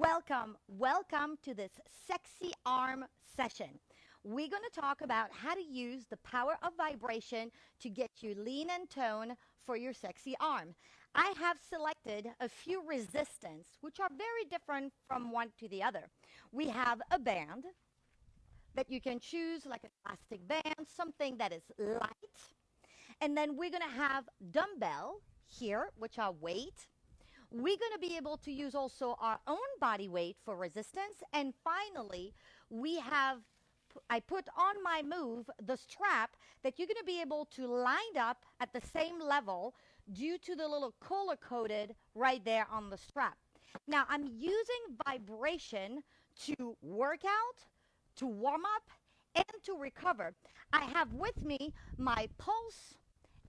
Welcome to this sexy arm session. We're going to talk about how to use the power of vibration to get you lean and tone for your sexy arm. I have selected a few resistance, which are very different from one to the other. We have a band that you can choose, like a plastic band, something that is light. And then we're going to have dumbbell here, which are weight. We're going to be able to use also our own body weight for resistance. And finally, I put on my move the strap that you're going to be able to line up at the same level due to the little color-coded right there on the strap. Now, I'm using vibration to work out, to warm up, and to recover. I have with me my pulse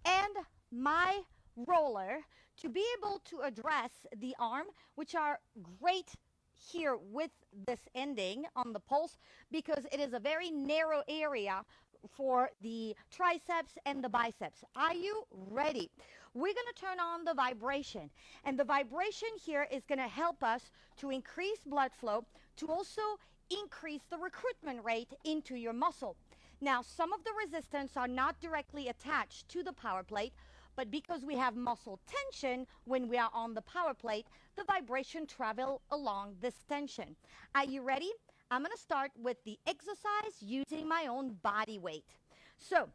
and my roller to be able to address the arm, which are great here with this ending on the pulse because it is a very narrow area for the triceps and the biceps. Are you ready? We're going to turn on the vibration, and the vibration here is going to help us to increase blood flow, to also increase the recruitment rate into your muscle. Now, some of the resistance are not directly attached to the power plate, but because we have muscle tension when we are on the power plate, the vibration travel along this tension. Are you ready? I'm going to start with the exercise using my own body weight. So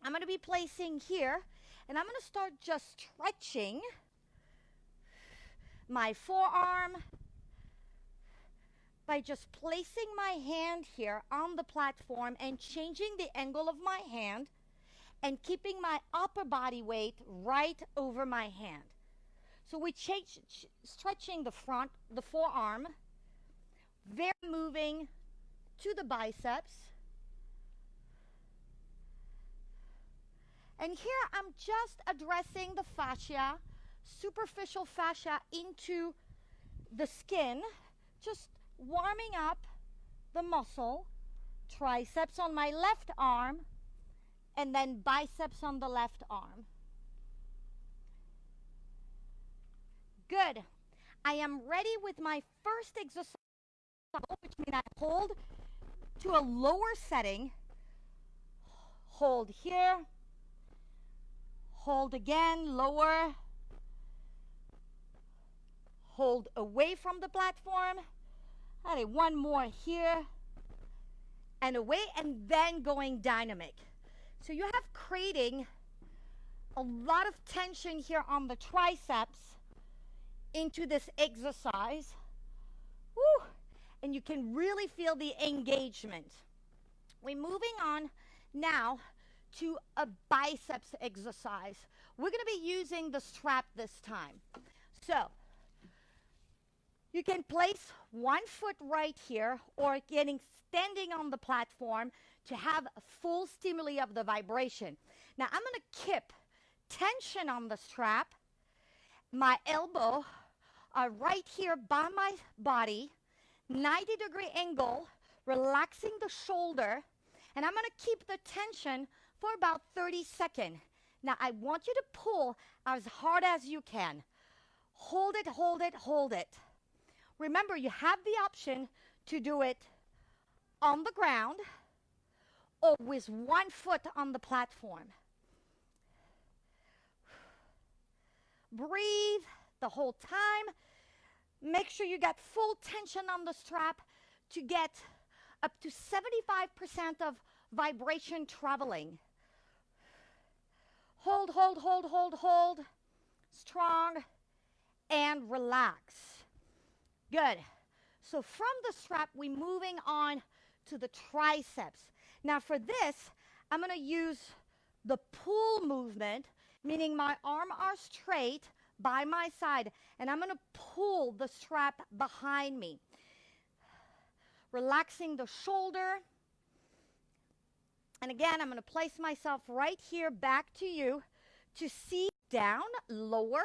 I'm going to be placing here, and I'm going to start just stretching my forearm by just placing my hand here on the platform and changing the angle of my hand and keeping my upper body weight right over my hand. So we change, stretching the front, the forearm, very moving to the biceps. And here I'm just addressing the fascia, superficial fascia into the skin, just warming up the muscle, triceps on my left arm, and then biceps on the left arm. Good. I am ready with my first exercise, which means I hold to a lower setting. Hold here. Hold again, lower. Hold away from the platform. Okay, one more here. And away, and then going dynamic. So you have creating a lot of tension here on the triceps into this exercise. Woo! And you can really feel the engagement. We're moving on now to a biceps exercise. We're going to be using the strap this time. So you can place one foot right here or standing on the platform to have a full stimuli of the vibration. Now I'm going to keep tension on the strap. My elbow are right here by my body, 90-degree angle, relaxing the shoulder, and I'm going to keep the tension for about 30 seconds. Now I want you to pull as hard as you can. Hold it, hold it, hold it. Remember, you have the option to do it on the ground or with one foot on the platform. Breathe the whole time. Make sure you got full tension on the strap to get up to 75% of vibration traveling. Hold, hold, hold, hold, hold. Strong and relax. Good. So from the strap, we're moving on to the triceps. Now for this, I'm going to use the pull movement, meaning my arms are straight by my side, and I'm going to pull the strap behind me. Relaxing the shoulder. And again, I'm going to place myself right here back to you to see down, lower,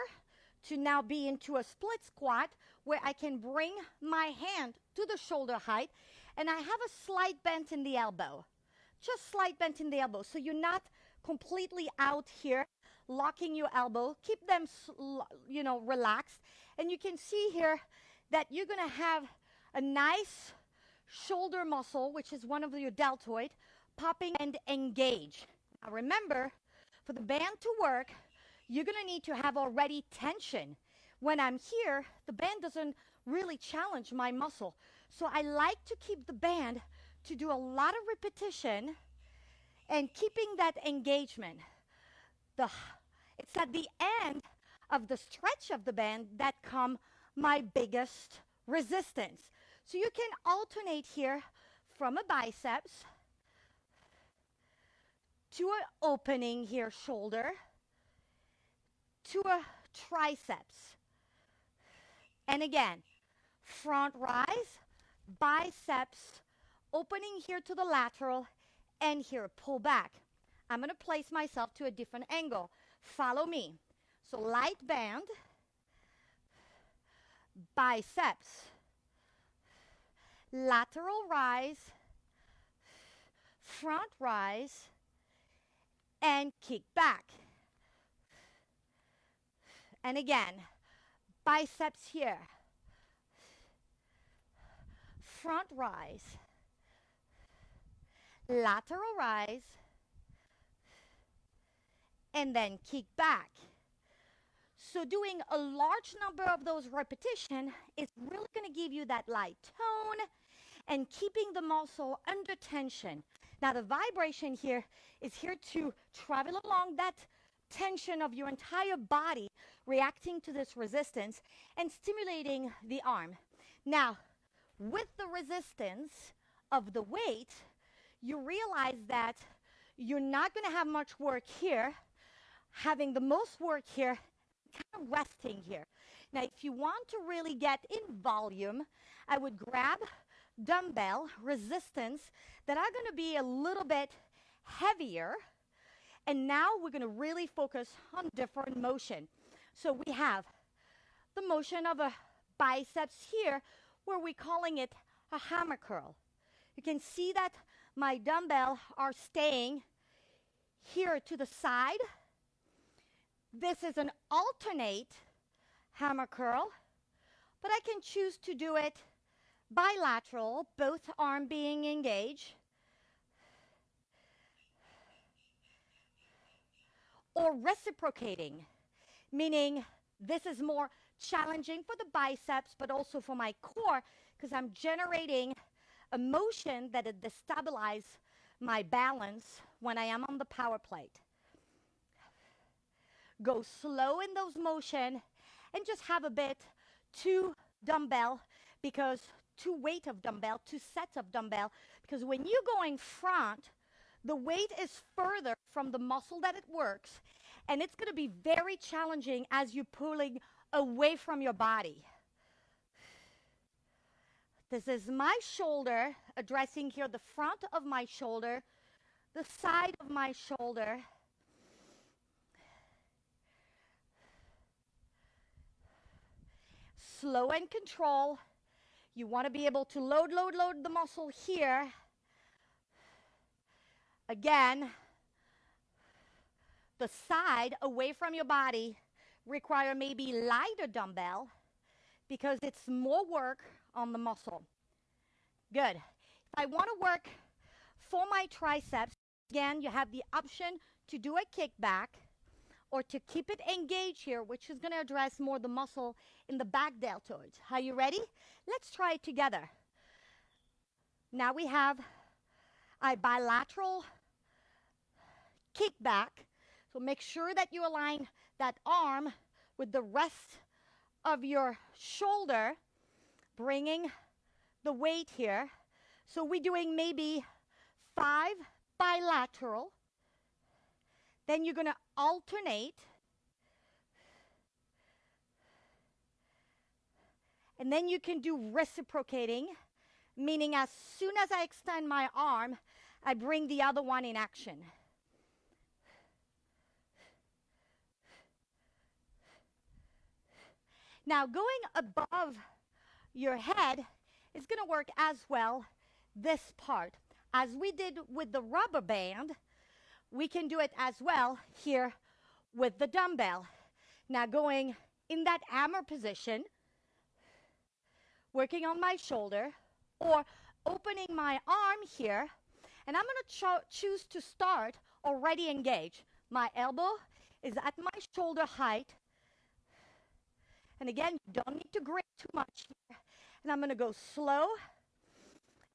to now be into a split squat where I can bring my hand to the shoulder height, and I have a slight bend in the elbow. Just slight bend in the elbow, so you're not completely out here, locking your elbow. Keep them, relaxed. And you can see here, that you're going to have a nice shoulder muscle, which is one of your deltoid, popping and engage. Now remember, for the band to work, you're going to need to have already tension. When I'm here, the band doesn't really challenge my muscle. So I like to keep the band to do a lot of repetition and keeping that engagement. It's at the end of the stretch of the band that come my biggest resistance. So you can alternate here from a biceps to an opening here, shoulder, to a triceps. And again, front rise, biceps, opening here to the lateral, and here, pull back. I'm going to place myself to a different angle. Follow me. So light band, biceps, lateral rise, front rise, and kick back. And again, biceps here, front rise, lateral rise, and then kick back. So doing a large number of those repetitions is really going to give you that light tone and keeping the muscle under tension. Now the vibration here is here to travel along that tension of your entire body, reacting to this resistance and stimulating the arm. Now, with the resistance of the weight, you realize that you're not going to have much work here, having the most work here, kind of resting here. Now, if you want to really get in volume, I would grab dumbbell resistance that are going to be a little bit heavier. And now we're going to really focus on different motion. So we have the motion of a biceps here, where we're calling it a hammer curl. You can see that my dumbbell are staying here to the side. This is an alternate hammer curl, but I can choose to do it bilateral, both arms being engaged, or reciprocating, meaning this is more challenging for the biceps, but also for my core, because I'm generating a motion that it destabilizes my balance when I am on the power plate. Go slow in those motion and just have a bit two dumbbell, because two weight of dumbbell, two sets of dumbbell, because when you're going front, the weight is further from the muscle that it works, and it's going to be very challenging as you're pulling away from your body. This is my shoulder, addressing here the front of my shoulder, the side of my shoulder. Slow and control. You want to be able to load the muscle here. Again, the side away from your body require maybe lighter dumbbell because it's more work on the muscle. Good. If I want to work for my triceps, again, you have the option to do a kickback or to keep it engaged here, which is going to address more the muscle in the back deltoids. Are you ready? Let's try it together. Now we have a bilateral kickback. So make sure that you align that arm with the rest of your shoulder, bringing the weight here. So we're doing maybe 5 bilateral. Then you're going to alternate. And then you can do reciprocating, meaning as soon as I extend my arm, I bring the other one in action. Now, going above your head is going to work as well this part. As we did with the rubber band, we can do it as well here with the dumbbell. Now, going in that hammer position, working on my shoulder, or opening my arm here, and I'm going to choose to start already engaged. My elbow is at my shoulder height. And again, you don't need to grip too much here. And I'm going to go slow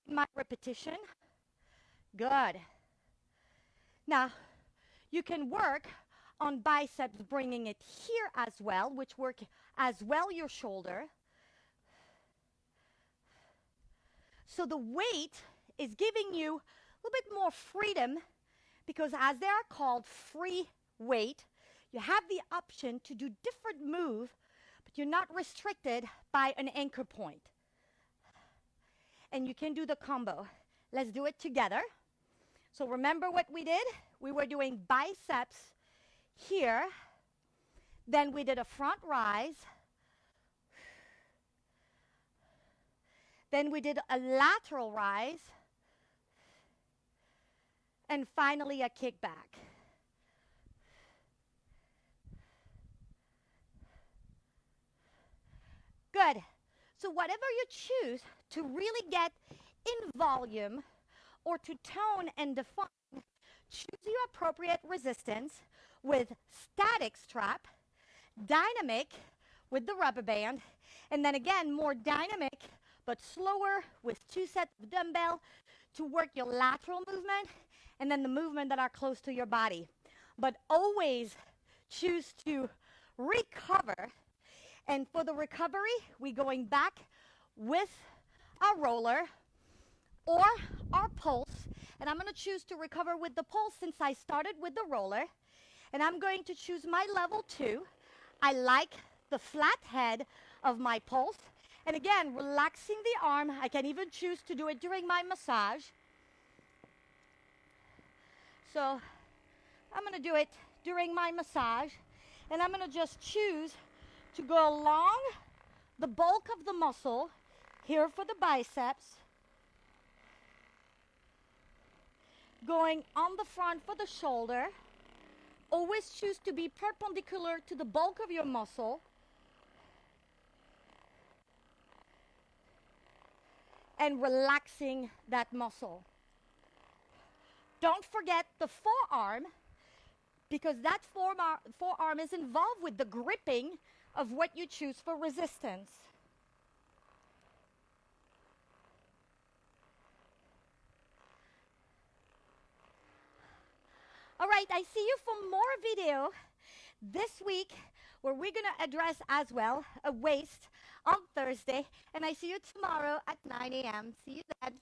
in my repetition. Good. Now, you can work on biceps, bringing it here as well, which work as well your shoulder. So the weight is giving you a little bit more freedom, because as they are called free weight, you have the option to do different move, but you're not restricted by an anchor point. And you can do the combo. Let's do it together. So remember what we did? We were doing biceps here. Then we did a front rise. Then we did a lateral rise. And finally a kickback. Good. So whatever you choose to really get in volume or to tone and define, choose your appropriate resistance with static strap, dynamic with the rubber band, and then again more dynamic but slower with 2 sets of dumbbell to work your lateral movement and then the movement that are close to your body. But always choose to recover. And for the recovery, we're going back with our roller or our pulse. And I'm going to choose to recover with the pulse since I started with the roller. And I'm going to choose my level 2. I like the flat head of my pulse. And again, relaxing the arm. I can even choose to do it during my massage. So I'm going to do it during my massage. And I'm going to just choose to go along the bulk of the muscle here for the biceps. Going on the front for the shoulder. Always choose to be perpendicular to the bulk of your muscle. And relaxing that muscle. Don't forget the forearm, because that forearm is involved with the gripping of what you choose for resistance. All right, I see you for more video this week, where we're going to address as well a waist on Thursday. And I see you tomorrow at 9 a.m. See you then.